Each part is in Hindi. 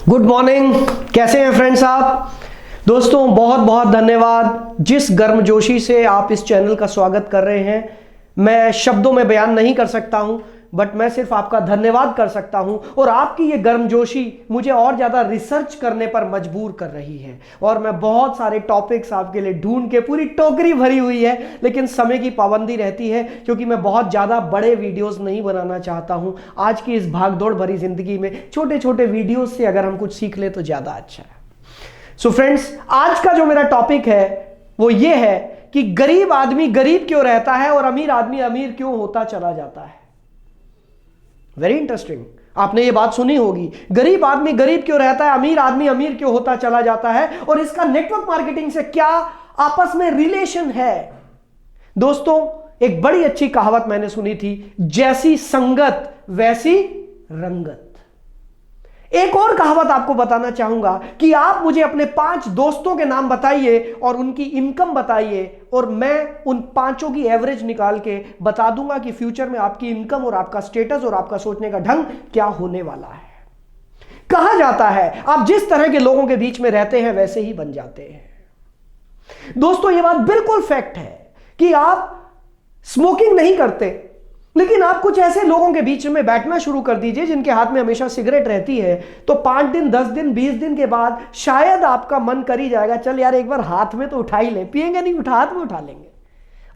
Good morning. कैसे हैं फ्रेंड्स आप? दोस्तों बहुत बहुत धन्यवाद जिस गर्मजोशी से आप इस चैनल का स्वागत कर रहे हैं। मैं शब्दों में बयान नहीं कर सकता हूं, बट मैं सिर्फ आपका धन्यवाद कर सकता हूं। और आपकी ये गर्मजोशी मुझे और ज़्यादा रिसर्च करने पर मजबूर कर रही है और मैं बहुत सारे टॉपिक्स आपके लिए ढूंढ के, पूरी टोकरी भरी हुई है, लेकिन समय की पाबंदी रहती है क्योंकि मैं बहुत ज़्यादा बड़े वीडियोस नहीं बनाना चाहता हूं। आज की इस भागदौड़ भरी जिंदगी में छोटे छोटे वीडियोस से अगर हम कुछ सीख ले तो ज़्यादा अच्छा है। सो फ्रेंड्स, आज का जो मेरा टॉपिक है वो ये है कि गरीब आदमी गरीब क्यों रहता है और अमीर आदमी अमीर क्यों होता चला जाता है। Very interesting. आपने ये बात सुनी होगी, गरीब आदमी गरीब क्यों रहता है, अमीर आदमी अमीर क्यों होता चला जाता है, और इसका नेटवर्क मार्केटिंग से क्या आपस में रिलेशन है। दोस्तों, एक बड़ी अच्छी कहावत मैंने सुनी थी, जैसी संगत वैसी रंगत। एक और कहावत आपको बताना चाहूंगा कि आप मुझे अपने 5 दोस्तों के नाम बताइए और उनकी इनकम बताइए, और मैं उन 5 की एवरेज निकाल के बता दूंगा कि फ्यूचर में आपकी इनकम और आपका स्टेटस और आपका सोचने का ढंग क्या होने वाला है। कहा जाता है आप जिस तरह के लोगों के बीच में रहते हैं वैसे ही बन जाते हैं। दोस्तों, यह बात बिल्कुल फैक्ट है कि आप स्मोकिंग नहीं करते, लेकिन आप कुछ ऐसे लोगों के बीच में बैठना शुरू कर दीजिए जिनके हाथ में हमेशा सिगरेट रहती है, तो 5 दिन 10 दिन 20 दिन के बाद शायद आपका मन कर ही जाएगा, चल यार एक बार हाथ में तो उठा ही ले। पिएंगे नहीं, हाथ में उठा लेंगे।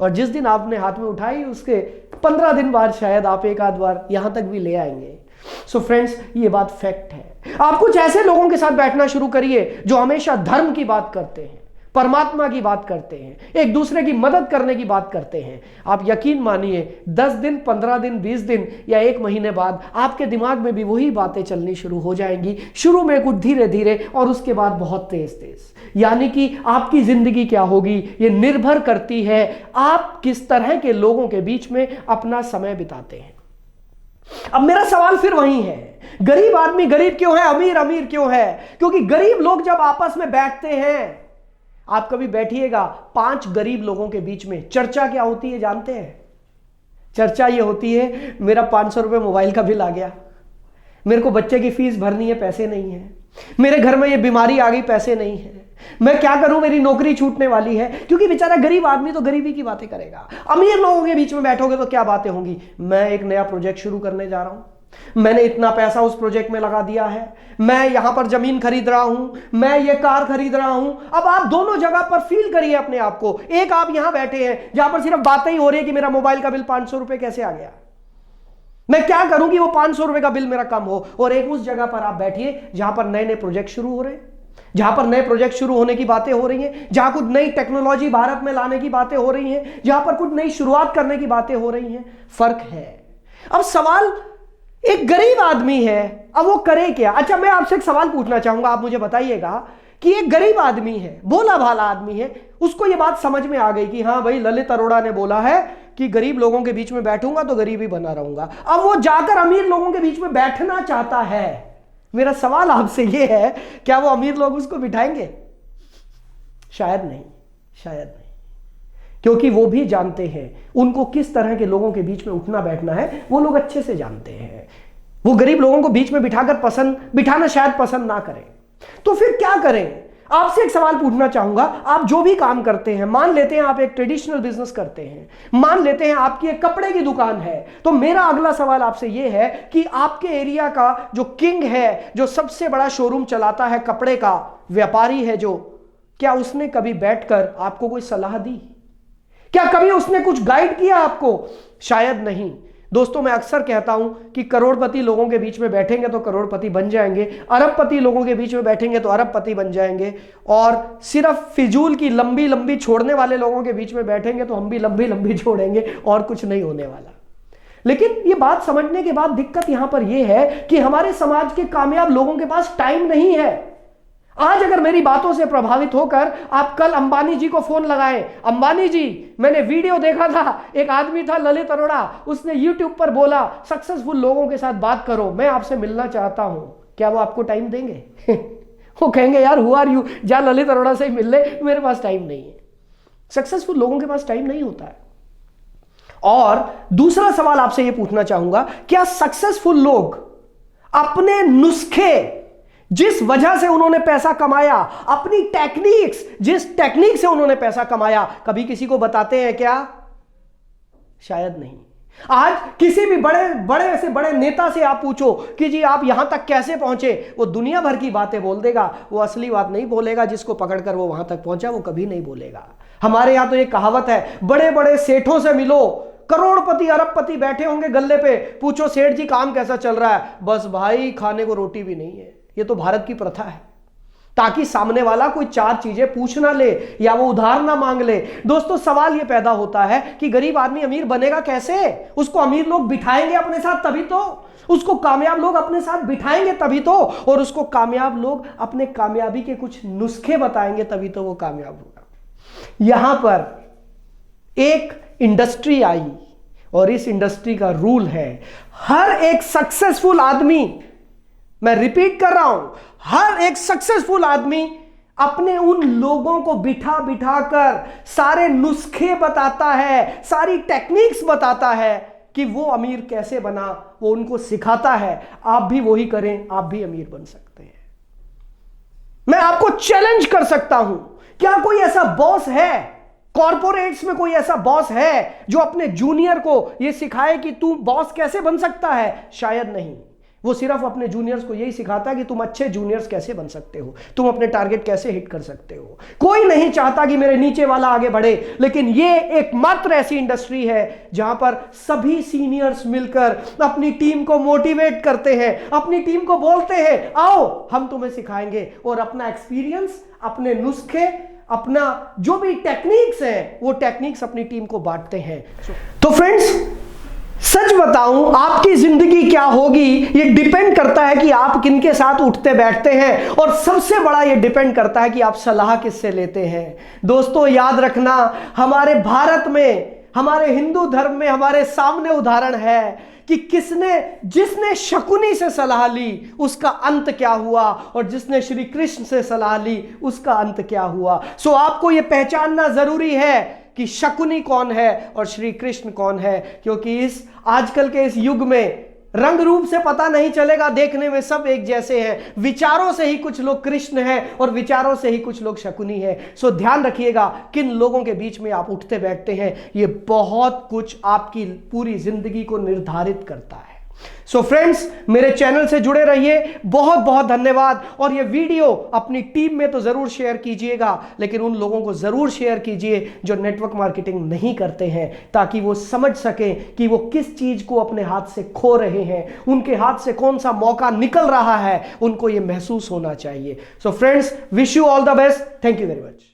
और जिस दिन आपने हाथ में उठाई उसके 15 दिन बाद शायद आप एक आध बार यहां तक भी ले आएंगे। सो फ्रेंड्स, ये बात फैक्ट है। आप कुछ ऐसे लोगों के साथ बैठना शुरू करिए जो हमेशा धर्म की बात करते हैं, परमात्मा की बात करते हैं, एक दूसरे की मदद करने की बात करते हैं। आप यकीन मानिए 10 दिन 15 दिन 20 दिन या 1 महीने बाद आपके दिमाग में भी वही बातें चलनी शुरू हो जाएंगी। शुरू में कुछ धीरे धीरे और उसके बाद बहुत तेज तेज। यानी कि आपकी जिंदगी क्या होगी ये निर्भर करती है आप किस तरह के लोगों के बीच में अपना समय बिताते हैं। अब मेरा सवाल फिर वही है, गरीब आदमी गरीब क्यों है, अमीर अमीर क्यों है? क्योंकि गरीब लोग जब आपस में बैठते हैं, आप कभी बैठिएगा 5 गरीब लोगों के बीच में, चर्चा क्या होती है जानते हैं? चर्चा ये होती है, मेरा 500 रुपये मोबाइल का बिल आ गया, मेरे को बच्चे की फीस भरनी है, पैसे नहीं है, मेरे घर में ये बीमारी आ गई, पैसे नहीं है, मैं क्या करूं, मेरी नौकरी छूटने वाली है। क्योंकि बेचारा गरीब आदमी तो गरीबी की बातें करेगा। अमीर लोगों के बीच में बैठोगे तो क्या बातें होंगी, मैं एक नया प्रोजेक्ट शुरू करने जा रहा हूं, मैंने इतना पैसा उस प्रोजेक्ट में लगा दिया है, मैं यहां पर जमीन खरीद रहा हूं, मैं ये कार खरीद रहा हूं। अब आप दोनों जगह पर फील करिए अपने आप को। एक आप यहां बैठे हैं जहां पर सिर्फ बातें ही हो रही है कि मेरा मोबाइल का बिल 500 रुपए कैसे आ गया, मैं क्या करूं कि वो 500 रुपए का बिल मेरा कम हो। और एक उस जगह पर आप बैठिए जहां पर नए नए प्रोजेक्ट शुरू हो रहे हैं, जहां पर नए प्रोजेक्ट शुरू होने की बातें हो रही हैं, जहां कुछ नई टेक्नोलॉजी भारत में लाने की बातें हो रही हैं, जहां पर कुछ नई शुरुआत करने की बातें हो रही हैं। फर्क है। अब सवाल, एक गरीब आदमी है, अब वो करे क्या? अच्छा, मैं आपसे एक सवाल पूछना चाहूंगा, आप मुझे बताइएगा कि एक गरीब आदमी है, भोला भाला आदमी है, उसको ये बात समझ में आ गई कि हाँ भाई ललित अरोड़ा ने बोला है कि गरीब लोगों के बीच में बैठूंगा तो गरीब ही बना रहूंगा। अब वो जाकर अमीर लोगों के बीच में बैठना चाहता है। मेरा सवाल आपसे ये है, क्या वो अमीर लोग उसको बिठाएंगे? शायद नहीं, शायद नहीं, क्योंकि वो भी जानते हैं उनको किस तरह के लोगों के बीच में उठना बैठना है, वो लोग अच्छे से जानते हैं। वो गरीब लोगों को बीच में बिठाना शायद पसंद ना करें। तो फिर क्या करें? आपसे एक सवाल पूछना चाहूंगा, आप जो भी काम करते हैं, मान लेते हैं आप एक ट्रेडिशनल बिजनेस करते हैं, मान लेते हैं आपकी एक कपड़े की दुकान है, तो मेरा अगला सवाल आपसे यह है कि आपके एरिया का जो किंग है, जो सबसे बड़ा शोरूम चलाता है, कपड़े का व्यापारी है जो, क्या उसने कभी बैठकर आपको कोई सलाह दी? क्या कभी उसने कुछ गाइड किया आपको? शायद नहीं। दोस्तों, मैं अक्सर कहता हूं कि करोड़पति लोगों के बीच में बैठेंगे तो करोड़पति बन जाएंगे, अरबपति लोगों के बीच में बैठेंगे तो अरबपति बन जाएंगे, और सिर्फ फिजूल की लंबी लंबी छोड़ने वाले लोगों के बीच में बैठेंगे तो हम भी लंबी लंबी छोड़ेंगे और कुछ नहीं होने वाला। लेकिन ये बात समझने के बाद दिक्कत यहां पर यह है कि हमारे समाज के कामयाब लोगों के पास टाइम नहीं है। आज अगर मेरी बातों से प्रभावित होकर आप कल अंबानी जी को फोन लगाएं, अंबानी जी मैंने वीडियो देखा था, एक आदमी था ललित अरोड़ा, उसने यूट्यूब पर बोला सक्सेसफुल लोगों के साथ बात करो, मैं आपसे मिलना चाहता हूं, क्या वो आपको टाइम देंगे? वो कहेंगे यार हु आर यू, जा ललित अरोड़ा से ही मिल ले, मेरे पास टाइम नहीं है। सक्सेसफुल लोगों के पास टाइम नहीं होता है। और दूसरा सवाल आपसे यह पूछना चाहूंगा, क्या सक्सेसफुल लोग अपने नुस्खे जिस वजह से उन्होंने पैसा कमाया, अपनी टेक्निक्स, जिस टेक्निक से उन्होंने पैसा कमाया, कभी किसी को बताते हैं क्या? शायद नहीं। आज किसी भी बड़े से बड़े नेता से आप पूछो कि जी आप यहां तक कैसे पहुंचे, वो दुनिया भर की बातें बोल देगा, वो असली बात नहीं बोलेगा। जिसको पकड़कर वो वहां तक पहुंचा वो कभी नहीं बोलेगा। हमारे यहां तो एक कहावत है, बड़े बड़े सेठों से मिलो, करोड़पति अरबपति बैठे होंगे गल्ले पे, पूछो सेठ जी काम कैसा चल रहा है? बस भाई खाने को रोटी भी नहीं है। ये तो भारत की प्रथा है, ताकि सामने वाला कोई चार चीजें पूछ ना ले या वो उधार ना मांग ले। दोस्तों सवाल ये पैदा होता है कि गरीब आदमी अमीर बनेगा कैसे? उसको अमीर लोग बिठाएंगे अपने साथ तभी तो, उसको कामयाब लोग अपने साथ बिठाएंगे तभी तो, और उसको कामयाब लोग अपने कामयाबी के कुछ नुस्खे बताएंगे तभी तो वो कामयाब होगा। यहां पर एक इंडस्ट्री आई और इस इंडस्ट्री का रूल है, हर एक सक्सेसफुल आदमी, मैं रिपीट कर रहा हूं, हर एक सक्सेसफुल आदमी अपने उन लोगों को बिठा बिठा कर सारे नुस्खे बताता है, सारी टेक्निक्स बताता है कि वो अमीर कैसे बना, वो उनको सिखाता है। आप भी वही करें, आप भी अमीर बन सकते हैं। मैं आपको चैलेंज कर सकता हूं, क्या कोई ऐसा बॉस है, कॉर्पोरेट्स में कोई ऐसा बॉस है जो अपने जूनियर को यह सिखाए कि तू बॉस कैसे बन सकता है? शायद नहीं। वो सिर्फ अपने जूनियर्स को यही सिखाता है कि तुम अच्छे जूनियर्स कैसे बन सकते हो, तुम अपने टारगेट कैसे हिट कर सकते हो। कोई नहीं चाहता कि मेरे नीचे वाला आगे बढ़े, लेकिन ये एकमात्र ऐसी इंडस्ट्री है जहां पर सभी सीनियर्स मिलकर अपनी टीम को मोटिवेट करते हैं, अपनी टीम को बोलते हैं आओ हम तुम्हें सिखाएंगे, और अपना एक्सपीरियंस, अपने नुस्खे, अपना जो भी टेक्निक्स हैं वो टेक्निक्स अपनी टीम को बांटते हैं। तो फ्रेंड्स सच बताऊं, आपकी जिंदगी क्या होगी ये डिपेंड करता है कि आप किनके साथ उठते बैठते हैं, और सबसे बड़ा ये डिपेंड करता है कि आप सलाह किससे लेते हैं। दोस्तों याद रखना, हमारे भारत में, हमारे हिंदू धर्म में हमारे सामने उदाहरण है कि जिसने शकुनी से सलाह ली उसका अंत क्या हुआ, और जिसने श्री कृष्ण से सलाह ली उसका अंत क्या हुआ। सो आपको यह पहचानना जरूरी है कि शकुनी कौन है और श्री कृष्ण कौन है, क्योंकि इस आजकल के इस युग में रंग रूप से पता नहीं चलेगा, देखने में सब एक जैसे हैं, विचारों से ही कुछ लोग कृष्ण हैं और विचारों से ही कुछ लोग शकुनी हैं। सो ध्यान रखिएगा किन लोगों के बीच में आप उठते बैठते हैं, ये बहुत कुछ आपकी पूरी जिंदगी को निर्धारित करता है। सो फ्रेंड्स मेरे चैनल से जुड़े रहिए, बहुत बहुत धन्यवाद। और ये वीडियो अपनी टीम में तो जरूर शेयर कीजिएगा, लेकिन उन लोगों को जरूर शेयर कीजिए जो नेटवर्क मार्केटिंग नहीं करते हैं, ताकि वो समझ सकें कि वो किस चीज को अपने हाथ से खो रहे हैं, उनके हाथ से कौन सा मौका निकल रहा है, उनको ये महसूस होना चाहिए। So friends wish you all the best, thank you very much.